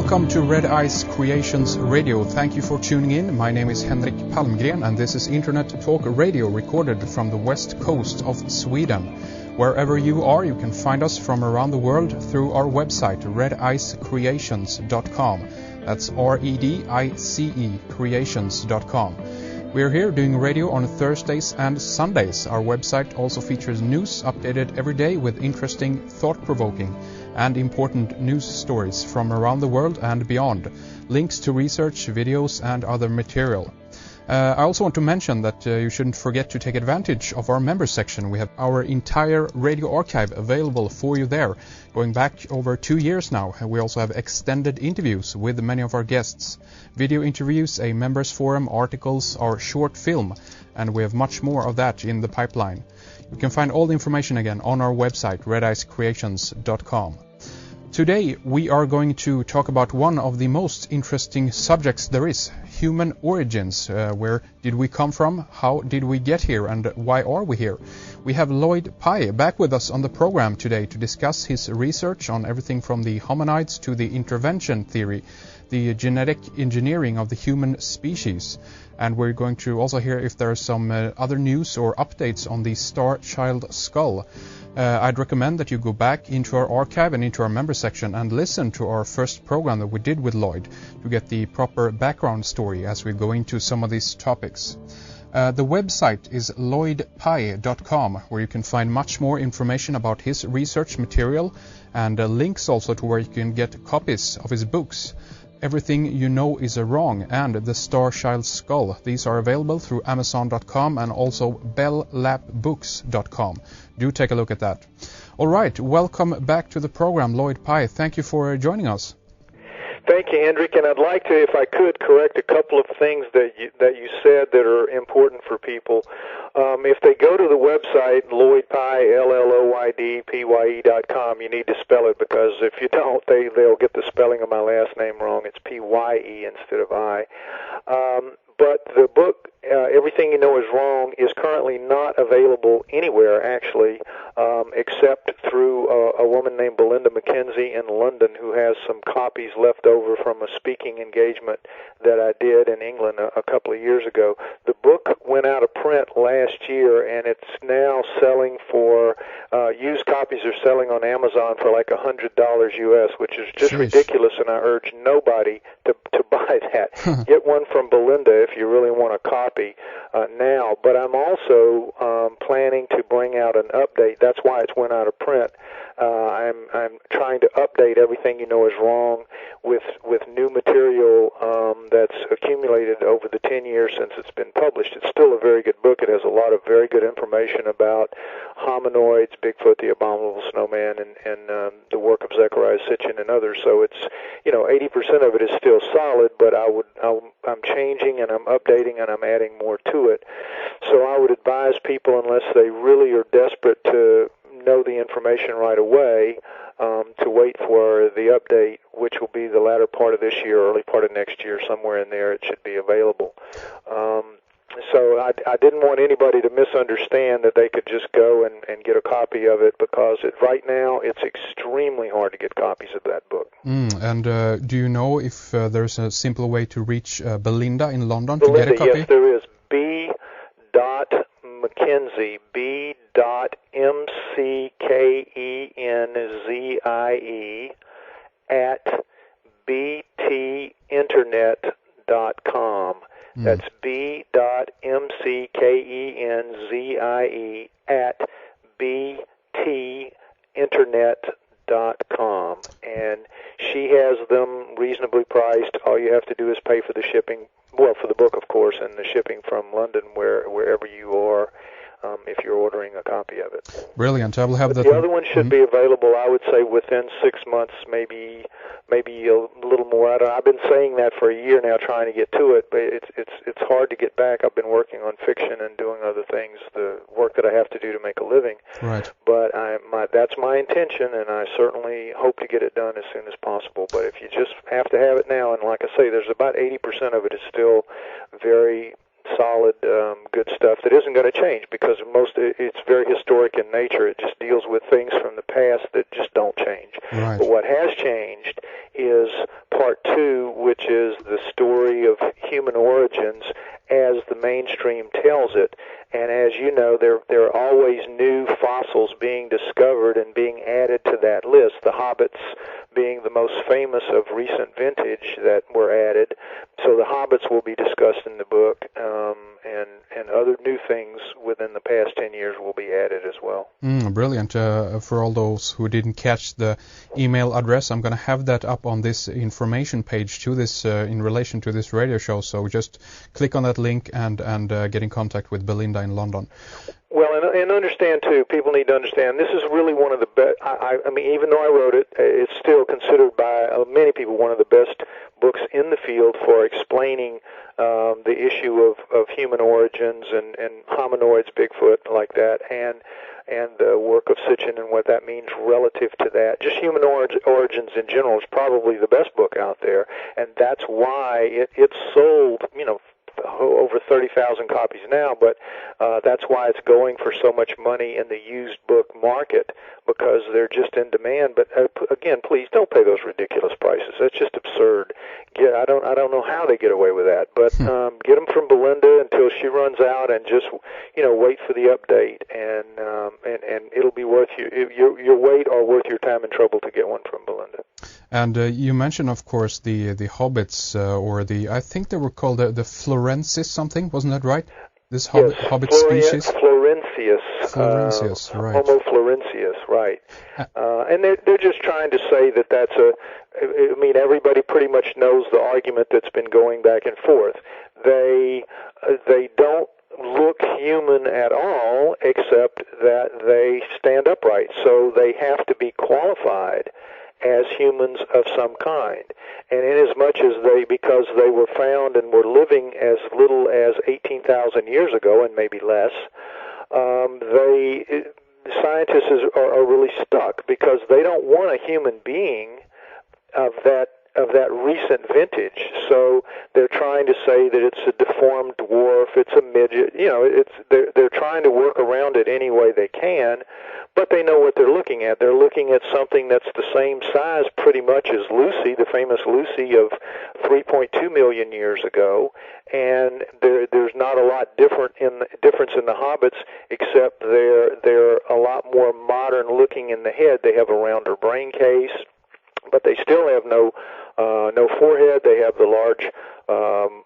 Welcome to Red Eyes Creations Radio. Thank you for tuning in. My name is Henrik Palmgren and this is Internet Talk Radio recorded from the west coast of Sweden. Wherever you are, you can find us from around the world through our website, redicecreations.com. That's REDICE creations.com. We're here doing radio on Thursdays and Sundays. Our website also features news updated every day with interesting, thought-provoking and important news stories from around the world and beyond. Links to research, videos and other material. I also want to mention that you shouldn't forget to take advantage of our member section. We have our entire radio archive available for you there, going back over 2 years now. We also have extended interviews with many of our guests, video interviews, a members forum, articles, our short film, and we have much more of that in the pipeline. You can find all the information again on our website, redicecreations.com. Today we are going to talk about one of the most interesting subjects there is, human origins. Where did we come from? How did we get here? And why are we here? We have Lloyd Pye back with us on the program today to discuss his research on everything from the hominids to the intervention theory, the genetic engineering of the human species. And we're going to also hear if there are some other news or updates on the star child skull. I'd recommend that you go back into our archive and into our member section and listen to our first program that we did with Lloyd to get the proper background story as we go into some of these topics. The website is lloydpye.com, where you can find much more information about his research material and links also to where you can get copies of his books. Everything You Know Is Wrong and The Star Child Skull. These are available through Amazon.com and also belllapbooks.com. Do take a look at that. All right, welcome back to the program, Lloyd Pye. Thank you for joining us. Thank you, Hendrik, and I'd like to, if I could, correct a couple of things that you said that are important for people. If they go to the website, Lloyd Pye, LLOYDPYE.com, you need to spell it, because if you don't, they'll get the spelling of my last name wrong. It's P-Y-E instead of I. But the book, Everything You Know Is Wrong, is currently not available anywhere, actually, except through a woman named Belinda McKenzie in London, who has some copies left over from a speaking engagement that I did in England a couple of years ago. The book went out of print last year, and it's now selling for, used copies are selling on Amazon for like $100 US, which is just ridiculous, and I urge nobody to buy that. Get one from Belinda if you really want a copy now. But I'm also planning to bring out an update. That's why it's went out of print. I'm trying to update Everything You Know Is Wrong with new material that's accumulated over the 10 years since it's been published. It's still a very good book. It has a lot of very good information about hominoids, Bigfoot, the abominable snowman, and the work of Zechariah Sitchin and others. So it's, 80% of it is still solid, but I'm changing and I'm updating and I'm adding more to it. So I would advise people, unless they really are desperate to know the information right away, to wait for the update, which will be the latter part of this year, early part of next year, somewhere in there it should be available. So I didn't want anybody to misunderstand that they could just go and get a copy of it, because right now it's extremely hard to get copies of that book. And do you know if there's a simple way to reach Belinda in London to get a copy? Yes, there is. B.McKenzie, B.McKenzie at btinternet.com. That's B.McKenzie at btinternet.com. And she has them reasonably priced. All you have to do is pay for the shipping, well, for the book, of course, and the shipping from London, wherever you are, if you're ordering a copy of it. Brilliant. I will have that. The other one should be available, I would say, within 6 months, maybe a little more. I've been saying that for a year now, trying to get to it, but it's hard to get back. I've been working on fiction and doing other things, the work that I have to do to make a living. Right. But that's my intention, and I certainly hope to get it done as soon as possible. But if you just have to have it now, and like I say, there's about 80% of it is still very solid, good stuff that isn't going to change, because it's very historic in nature. It just deals with things from the past that just don't change. Right. But what has changed is part volume tells it. And as you know, there are always new fossils being discovered and being added to that list. The hobbits being the most famous of recent vintage that were added. So the hobbits will be discussed in the book, and other new things within the past 10 years will be added as well. Brilliant. For all those who didn't catch the email address, I'm going to have that up on this information page to this in relation to this radio show. So just click on that link and get in contact with Belinda in London. Well, and understand, too, people need to understand, this is really one of the best, I mean, even though I wrote it, it's still considered by many people one of the best books in the field for explaining the issue of human origins and hominoids, Bigfoot, like that, and the work of Sitchin and what that means relative to that. Just human origins in general is probably the best book out there, and that's why it's sold, over 30,000 copies now, but that's why it's going for so much money in the used book market, because they're just in demand. But again, please don't pay those ridiculous prices. That's just absurd. I don't know how they get away with that. But get them from Belinda until she runs out, and just wait for the update, and it'll be worth your wait or worth your time and trouble to get one from Belinda. And you mentioned, of course, the hobbits, or I think they were called the Florensis something, wasn't that right? This hobbit species? Florensius, right. Homo florensius, right. And they're just trying to say that's everybody pretty much knows the argument that's been going back and forth. They don't look human at all, except that they stand upright, so they have to be qualified as humans of some kind. And inasmuch as because they were found and were living as little as 18,000 years ago, and maybe less, scientists are really stuck, because they don't want a human being of that recent vintage. So they're trying to say that it's a deformed dwarf, it's a midget. They're trying to work around it any way they can, but they know what they're looking at. They're looking at something that's the same size pretty much as Lucy, the famous Lucy of 3.2 million years ago, and there's not a lot difference in the hobbits, except they're a lot more modern looking in the head. They have a rounder brain case, but they still have no forehead. They have the large,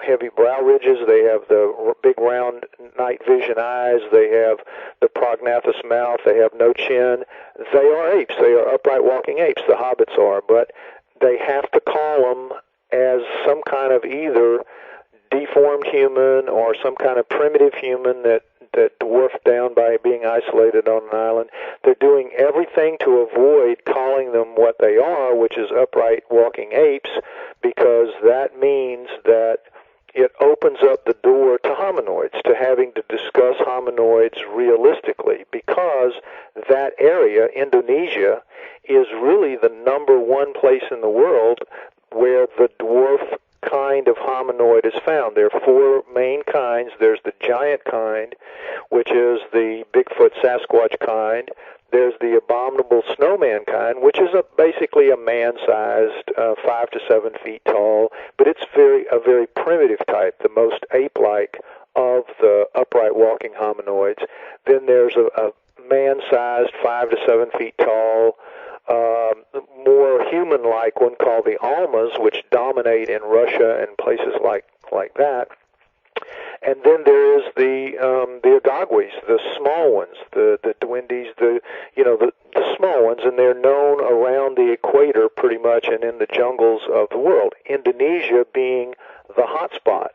heavy brow ridges. They have the big round night vision eyes. They have the prognathous mouth. They have no chin. They are apes. They are upright walking apes. The hobbits are, but they have to call them as some kind of either deformed human or some kind of primitive human that dwarfed down by being isolated on an island. They're doing everything to avoid calling them what they are, which is upright walking apes, because that means that it opens up the door to hominoids, to having to discuss hominoids realistically, because that area, Indonesia, is really the number one place in the world where the dwarf kind of hominoid is found. There are four main kinds. There's the giant kind, which is the Bigfoot Sasquatch kind. There's the abominable snowman kind, which is basically a man-sized, 5 to 7 feet tall, but it's a very primitive type, the most ape-like of the upright walking hominoids. Then there's a man-sized, 5 to 7 feet tall, more human-like one called the Almas, which dominate in Russia and places like that. And then there is the Agagwis, the small ones, the Dwindies, the small ones, and they're known around the equator pretty much and in the jungles of the world, Indonesia being the hot spot.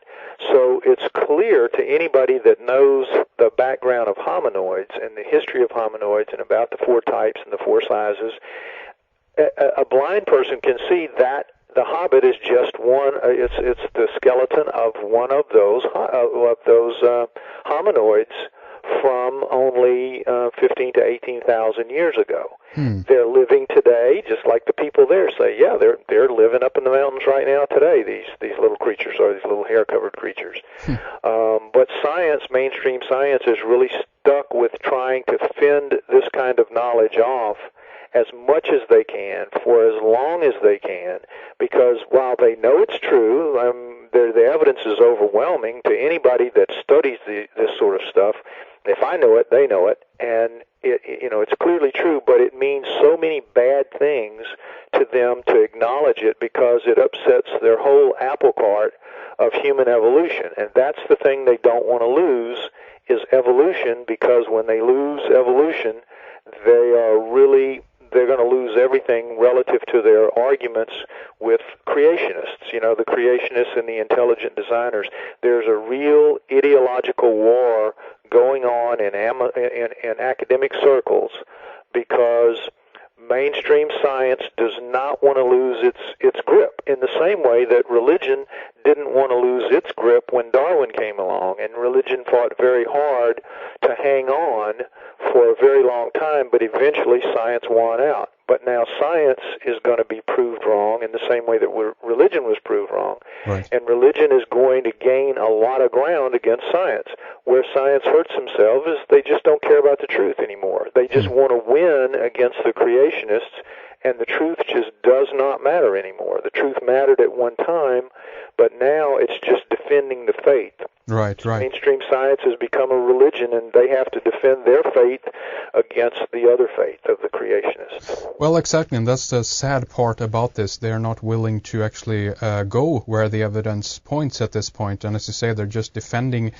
So it's clear to anybody that knows the background of hominoids and the history of hominoids and about the four types and the four sizes, a blind person can see that the hobbit is just one. It's the skeleton of one of those hominoids from only 15 to 18,000 years ago. They're living today, just like the people there say. Yeah, they're living up in the mountains right now today. These little creatures, or these little hair-covered creatures. But mainstream science, is really stuck with trying to fend this kind of knowledge off as much as they can for as long as they can, because while they know it's true, the evidence is overwhelming to anybody that studies this sort of stuff. If I know it, they know it, and it's clearly true, but it means so many bad things to them to acknowledge it because it upsets their whole apple cart of human evolution. And that's the thing they don't want to lose, is evolution, because when they lose evolution, they're going to lose everything relative to their arguments with creationists, the creationists and the intelligent designers. There's a real ideological war going on in academic circles because mainstream science does not want to lose its grip, in the same way that religion didn't want to lose its grip when Darwin came along, and religion fought very hard to hang on for a very long time, but eventually science won out. But now science is going to be proved wrong in the same way that religion was proved wrong. Right. And religion is going to gain a lot of ground against science. Where science hurts themselves is they just don't care about the truth anymore. They just want to win against the creationists, and the truth just does not matter anymore. The truth mattered at one time, but now it's just defending the faith. Right. Mainstream science has become a religion, and they have to defend their faith against the other faith of the creationists. Well, exactly, and that's the sad part about this. They're not willing to actually go where the evidence points at this point, and as you say, they're just defending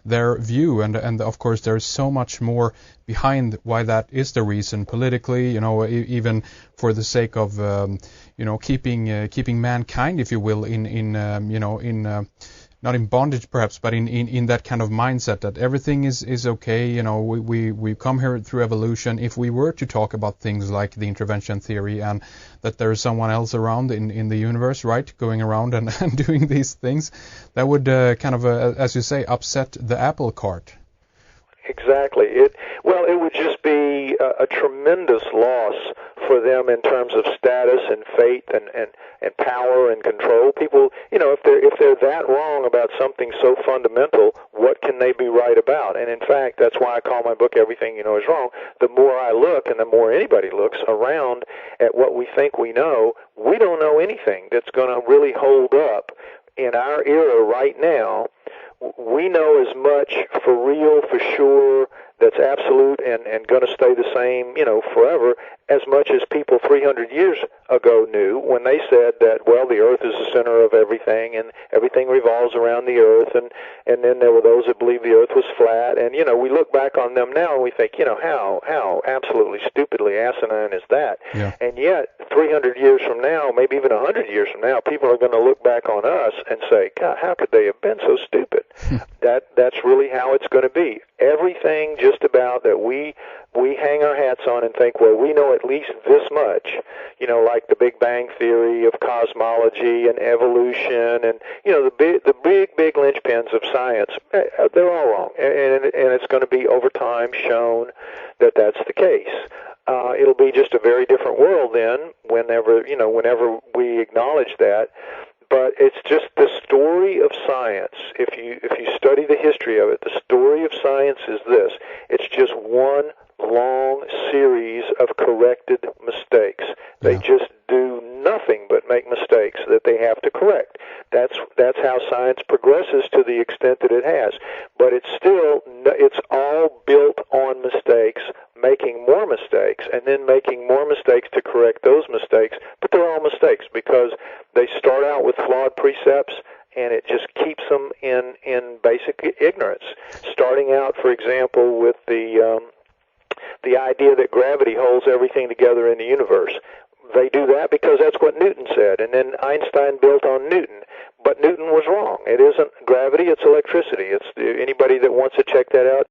their view, and of course there's so much more behind why that is the reason politically, even for the sake of keeping mankind, if you will, in not in bondage perhaps, but in that kind of mindset that everything is okay. We come here through evolution. If we were to talk about things like the intervention theory and that there is someone else around in the universe, right, going around and doing these things, that would as you say, upset the apple cart. Exactly. It would just be a tremendous loss for them in terms of status and faith and power and control. People, if they're that wrong about something so fundamental, what can they be right about? And in fact, that's why I call my book Everything You Know Is Wrong. The more I look, and the more anybody looks around at what we think we know, we don't know anything that's going to really hold up in our era right now. We know as much for real, for sure, that's absolute and going to stay the same, forever, as much as people 300 years ago knew when they said that, well, the earth is the center of everything and everything revolves around the earth, and then there were those that believed the earth was flat, and, we look back on them now and we think, how absolutely stupidly asinine is that? Yeah. And yet, 300 years from now, maybe even 100 years from now, people are going to look back on us and say, God, how could they have been so stupid? That's really how it's going to be. Everything just about that we hang our hats on and think, well, we know at least this much, like the Big Bang Theory of cosmology and evolution and, the big linchpins of science, they're all wrong. And it's going to be over time shown that that's the case. It'll be just a very different world then whenever we acknowledge that. But it's just the story of science. If you study the history of it, the story of science is this. It's just one long series of corrected mistakes. They just do nothing but make mistakes that they have to correct. That's how science progresses to the extent that it has. But it's all built on mistakes, making more mistakes, and then making more mistakes to correct those mistakes. But they're all mistakes because they start out with flawed precepts, and it just keeps them in basic ignorance. Starting out, for example, with the idea that gravity holds everything together in the universe. They do that because that's what Newton said, and then Einstein built on Newton. But Newton was wrong. It isn't gravity, it's electricity. It's anybody that wants to check that out,